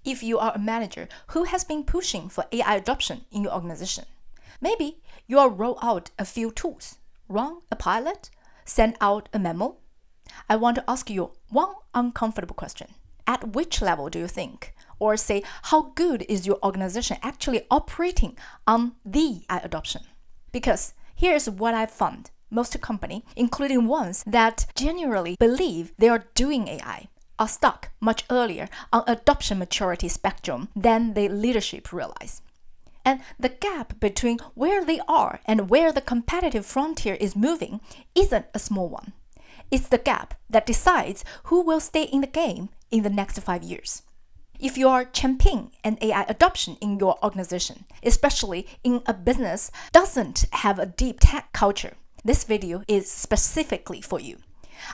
if you are a manager who has been pushing for AI adoption in your organization. Maybe you'll roll out a few tools, run a pilot, send out a memo. I want to ask you one uncomfortable question. At which level do you think, or say, how good is your organization actually operating on the AI adoption? Because here's what I've found. Most companies, including ones that genuinely believe they are doing AI, are stuck much earlier on adoption maturity spectrum than the leadership realize. And the gap between where they are and where the competitive frontier is moving isn't a small one. It's the gap that decides who will stay in the game in the next 5 years. If you are championing an AI adoption in your organization, especially in a business that doesn't have a deep tech culture, this video is specifically for you.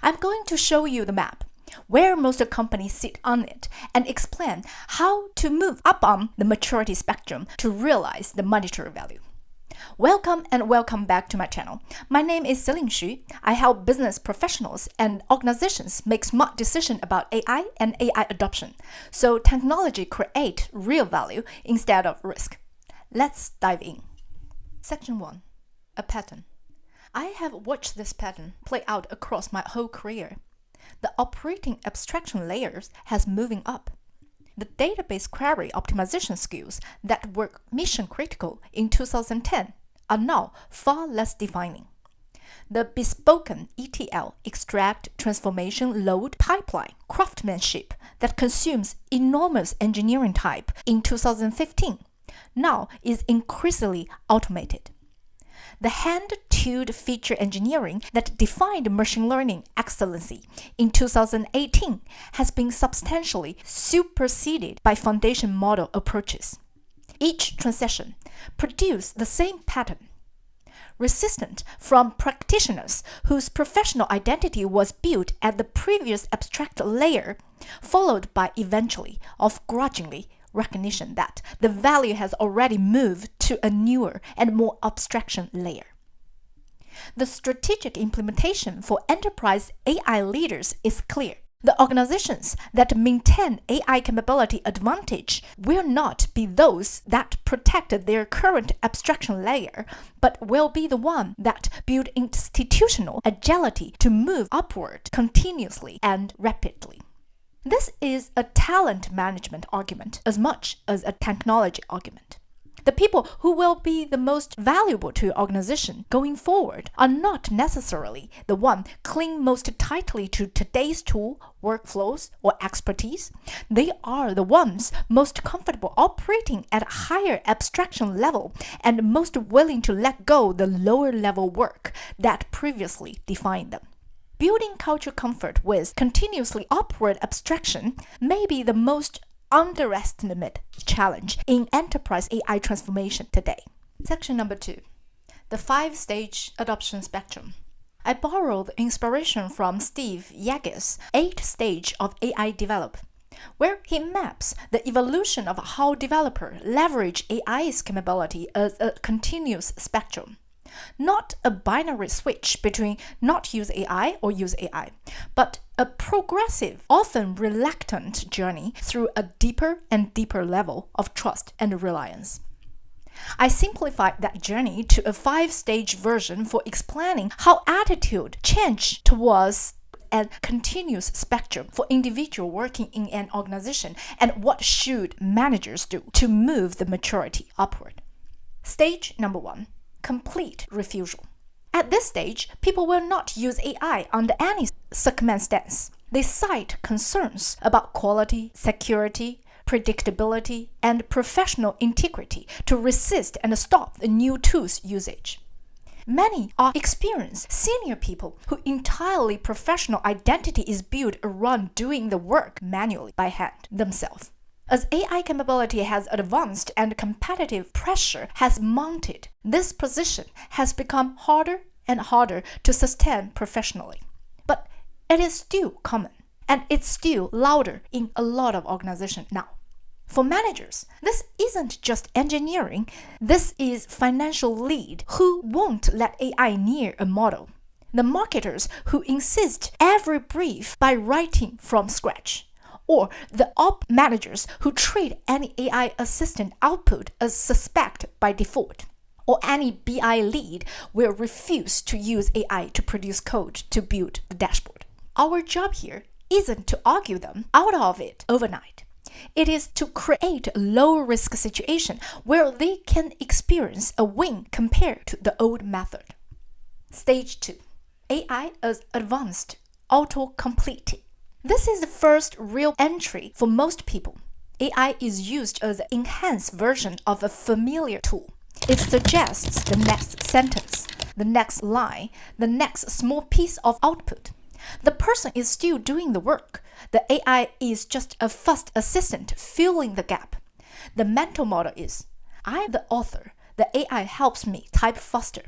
I'm going to show you the map, where most companies sit on it, and explain how to move up on the maturity spectrum to realize the monetary value. Welcome and welcome back to my channel. My name is Celine Xu. I help business professionals and organizations make smart decisions about AI and AI adoption, so technology creates real value instead of risk. Let's dive in. Section 1. A pattern. I have watched this pattern play out across my whole career. The operating abstraction layers has moving up. The database query optimization skills that were mission critical in 2010 are now far less defining. The bespoken ETL extract transformation load pipeline craftsmanship that consumes enormous engineering time in 2015 now is increasingly automated. The hand-tooled feature engineering that defined machine learning excellency in 2018 has been substantially superseded by foundation model approaches. Each transition produced the same pattern. Resistance from practitioners whose professional identity was built at the previous abstract layer, followed by eventually, or grudgingly, recognition that the value has already moved to a newer and more abstraction layer. The strategic implementation for enterprise AI leaders is clear. The organizations that maintain AI capability advantage will not be those that protect their current abstraction layer, but will be the one that build institutional agility to move upward continuously and rapidly. This is a talent management argument as much as a technology argument. The people who will be the most valuable to your organization going forward are not necessarily the one clinging most tightly to today's tool, workflows, or expertise. They are the ones most comfortable operating at a higher abstraction level and most willing to let go the lower level work that previously defined them. Building culture comfort with continuously upward abstraction may be the most underestimated challenge in enterprise AI transformation today. Section number 2. The 5-stage adoption spectrum. I borrowed inspiration from Steve Yaggis' 8-stage of AI develop, where he maps the evolution of how developers leverage AI's capability as a continuous spectrum. Not a binary switch between not use AI or use AI, but a progressive, often reluctant journey through a deeper and deeper level of trust and reliance. I simplified that journey to a 5-stage version for explaining how attitude change towards a continuous spectrum for individual working in an organization and what should managers do to move the maturity upward. Stage number 1. Complete refusal. At this stage, people will not use AI under any circumstance. They cite concerns about quality, security, predictability, and professional integrity to resist and stop the new tools usage. Many are experienced senior people whose entirely professional identity is built around doing the work manually by hand themselves. As AI capability has advanced and competitive pressure has mounted, this position has become harder and harder to sustain professionally. But it is still common, and it's still louder in a lot of organizations now. For managers, this isn't just engineering, this is financial lead who won't let AI near a model. The marketers who insist every brief by writing from scratch, or the op managers who treat any AI assistant output as suspect by default, or any BI lead will refuse to use AI to produce code to build the dashboard. Our job here isn't to argue them out of it overnight. It is to create a low-risk situation where they can experience a win compared to the old method. Stage 2. AI as advanced auto-completing. This is the first real entry for most people. AI is used as an enhanced version of a familiar tool. It suggests the next sentence, the next line, the next small piece of output. The person is still doing the work. The AI is just a fast assistant filling the gap. The mental model is, I'm the author. The AI helps me type faster.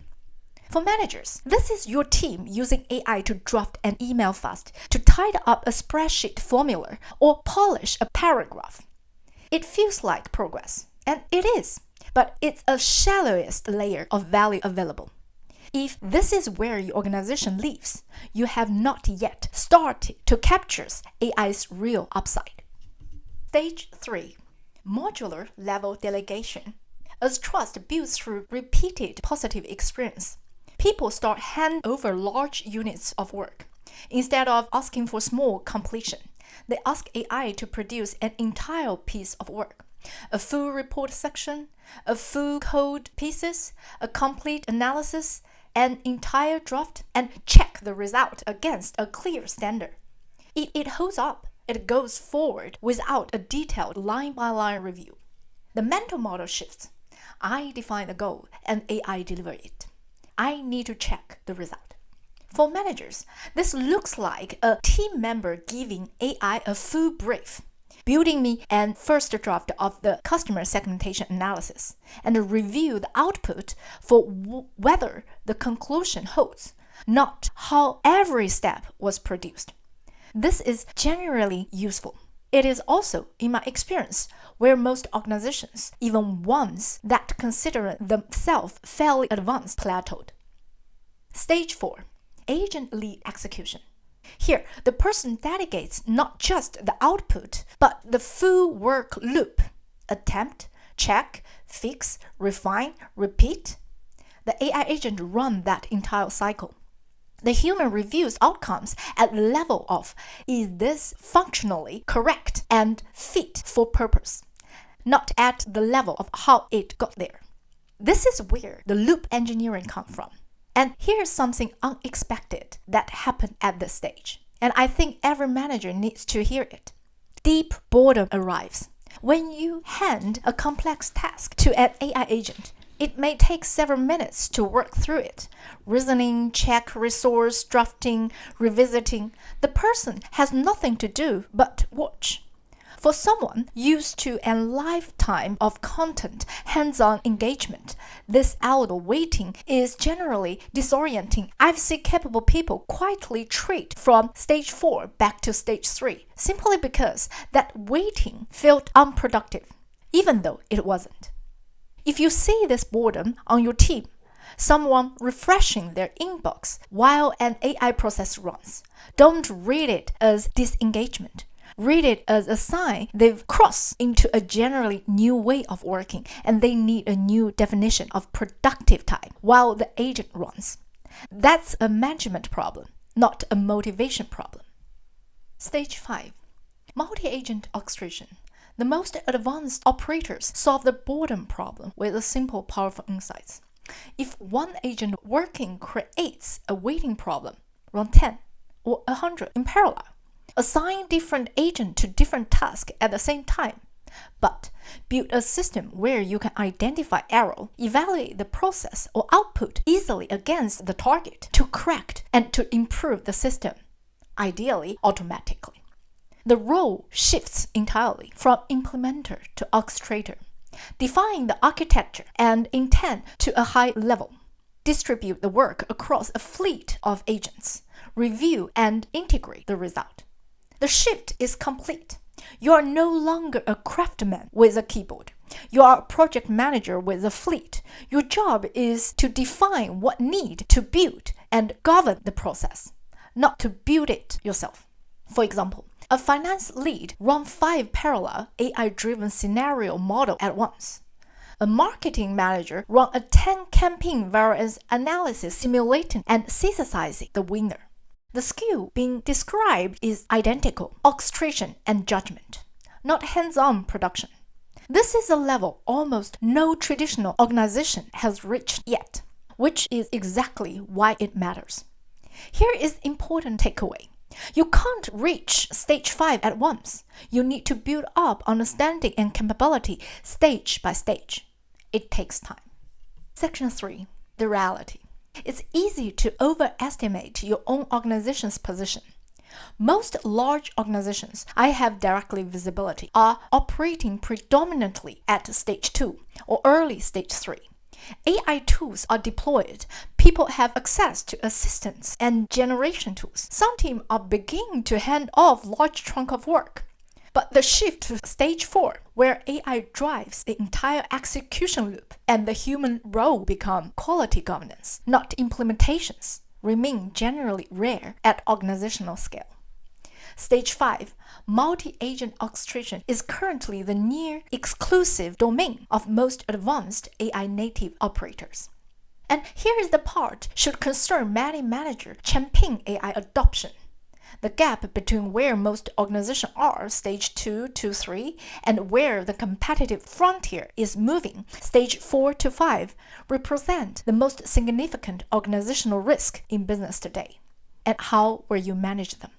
For managers, this is your team using AI to draft an email fast, to tidy up a spreadsheet formula, or polish a paragraph. It feels like progress, and it is, but it's a shallowest layer of value available. If this is where your organization lives, you have not yet started to capture AI's real upside. Stage 3. Modular level delegation. As trust builds through repeated positive experience, people start hand over large units of work. Instead of asking for small completion, they ask AI to produce an entire piece of work. A full report section, a full code pieces, a complete analysis, an entire draft, and check the result against a clear standard. If it holds up, it goes forward without a detailed line-by-line review. The mental model shifts. I define the goal and AI deliver it. I need to check the result. For managers, this looks like a team member giving AI a full brief, building me an first draft of the customer segmentation analysis, and review the output for whether the conclusion holds, not how every step was produced. This is generally useful. It is also, in my experience, where most organizations, even ones that consider themselves fairly advanced, plateaued. Stage 4. Agent lead execution. Here, the person delegates not just the output, but the full work loop. Attempt, check, fix, refine, repeat. The AI agent runs that entire cycle. The human reviews outcomes at the level of, is this functionally correct and fit for purpose, not at the level of how it got there. This is where the loop engineering comes from. And here's something unexpected that happened at this stage. And I think every manager needs to hear it. Deep boredom arrives. When you hand a complex task to an AI agent, it may take several minutes to work through it. Reasoning, check, resource, drafting, revisiting. The person has nothing to do but watch. For someone used to a lifetime of content, hands-on engagement, this hour of waiting is generally disorienting. I've seen capable people quietly retreat from stage 4 back to stage 3, simply because that waiting felt unproductive, even though it wasn't. If you see this boredom on your team, someone refreshing their inbox while an AI process runs, don't read it as disengagement. Read it as a sign they've crossed into a generally new way of working and they need a new definition of productive time while the agent runs. That's a management problem, not a motivation problem. Stage 5. Multi-agent orchestration. The most advanced operators solve the boredom problem with a simple, powerful insights. If one agent working creates a waiting problem, run 10 or 100 in parallel. Assign different agents to different tasks at the same time, but build a system where you can identify error, evaluate the process or output easily against the target to correct and to improve the system, ideally automatically. The role shifts entirely from implementer to orchestrator. Define the architecture and intent to a high level. Distribute the work across a fleet of agents. Review and integrate the result. The shift is complete. You are no longer a craftsman with a keyboard. You are a project manager with a fleet. Your job is to define what need to build and govern the process, not to build it yourself. For example, A finance lead runs 5 parallel AI-driven scenario models at once. A marketing manager runs a 10 campaign variance analysis simulating and synthesizing the winner. The skill being described is identical: orchestration and judgment, not hands-on production. This is a level almost no traditional organization has reached yet, which is exactly why it matters. Here is the important takeaway. You can't reach stage 5 at once. You need to build up understanding and capability stage by stage. It takes time. Section 3. The reality. It's easy to overestimate your own organization's position. Most large organizations I have directly visibility are operating predominantly at stage 2 or early stage 3. AI tools are deployed. People have access to assistants and generation tools. Some teams are beginning to hand off large chunk of work. But the shift to stage 4, where AI drives the entire execution loop and the human role become quality governance, not implementations, remain generally rare at organizational scale. Stage 5, multi-agent orchestration, is currently the near exclusive domain of most advanced AI native operators. And here is the part should concern many managers championing AI adoption. The gap between where most organizations are, stage 2 to 3, and where the competitive frontier is moving, stage 4 to 5, represent the most significant organizational risk in business today. And how will you manage them?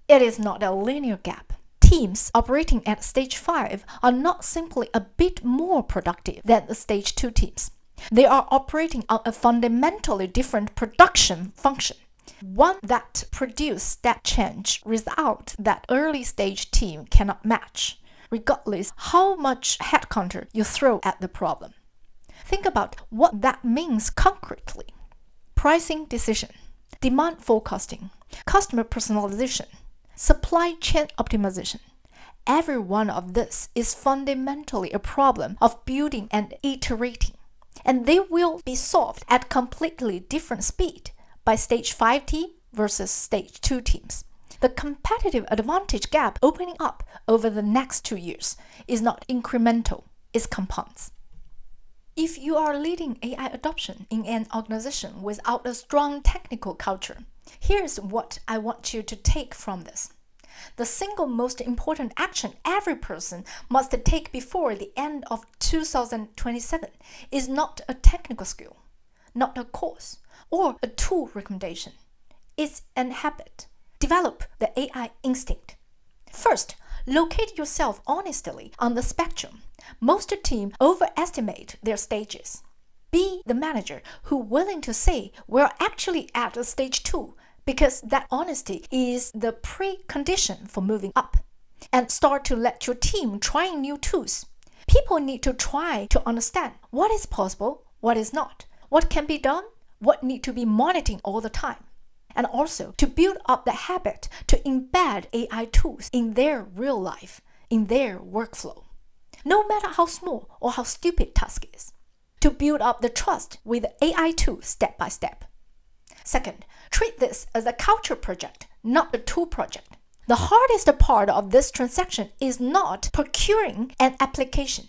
It is not a linear gap. Teams operating at stage 5 are not simply a bit more productive than the stage 2 teams. They are operating on a fundamentally different production function, one that produces step change result that early stage team cannot match, regardless how much headcount you throw at the problem. Think about what that means concretely. Pricing decision, demand forecasting, customer personalization, supply chain optimization. Every one of this is fundamentally a problem of building and iterating, and they will be solved at completely different speed by stage 5 team versus stage 2 teams. The competitive advantage gap opening up over the next 2 years is not incremental, it compounds. If you are leading AI adoption in an organization without a strong technical culture, here's what I want you to take from this. The single most important action every person must take before the end of 2027 is not a technical skill, not a course, or a tool recommendation. It's an habit. Develop the AI instinct. First, locate yourself honestly on the spectrum. Most teams overestimate their stages. Be the manager who willing to say we're actually at a stage 2, because that honesty is the precondition for moving up. And start to let your team try new tools. People need to try to understand what is possible, what is not, what can be done, what need to be monitored all the time. And also to build up the habit to embed AI tools in their real life, in their workflow. No matter how small or how stupid task is. To build up the trust with the AI tool step by step. Second, treat this as a culture project, not a tool project. The hardest part of this transaction is not procuring an application.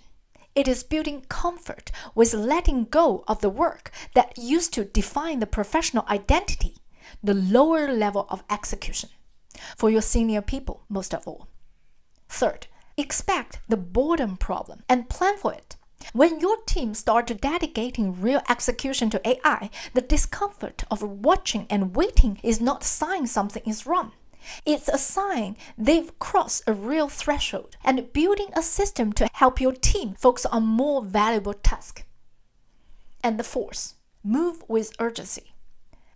It is building comfort with letting go of the work that used to define the professional identity, the lower level of execution, for your senior people most of all. Third, expect the boredom problem and plan for it. When your team starts dedicating real execution to AI, the discomfort of watching and waiting is not a sign something is wrong. It's a sign they've crossed a real threshold and building a system to help your team focus on more valuable tasks. And the fourth, move with urgency.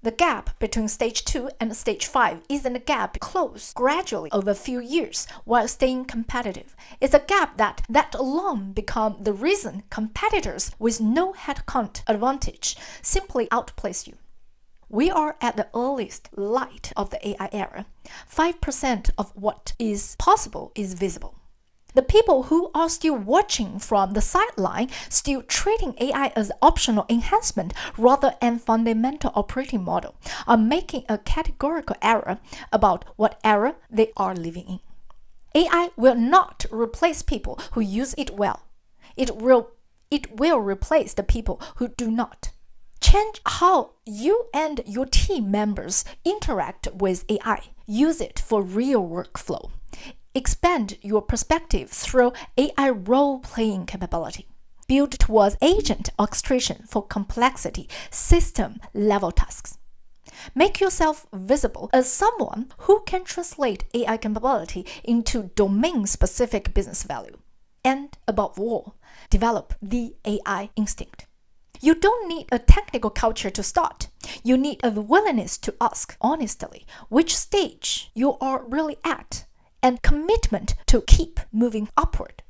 The gap between stage 2 and stage 5 isn't a gap closed gradually over a few years while staying competitive. It's a gap that alone becomes the reason competitors with no headcount advantage simply outplace you. We are at the earliest light of the AI era. 5% of what is possible is visible. The people who are still watching from the sideline, still treating AI as optional enhancement rather than fundamental operating model, are making a categorical error about what era they are living in. AI will not replace people who use it well. It will replace the people who do not. Change how you and your team members interact with AI. Use it for real workflow. Expand your perspective through AI role-playing capability. Build towards agent orchestration for complexity, system-level tasks. Make yourself visible as someone who can translate AI capability into domain-specific business value. And above all, develop the AI instinct. You don't need a technical culture to start. You need a willingness to ask honestly which stage you are really at and commitment to keep moving upward.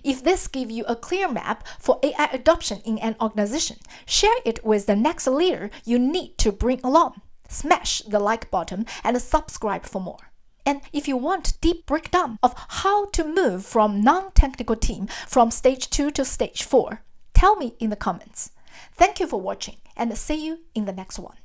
If this gives you a clear map for AI adoption in an organization, share it with the next leader you need to bring along. Smash the like button and subscribe for more. And if you want deep breakdown of how to move from non-technical team from stage 2 to stage 4, tell me in the comments. Thank you for watching and see you in the next one.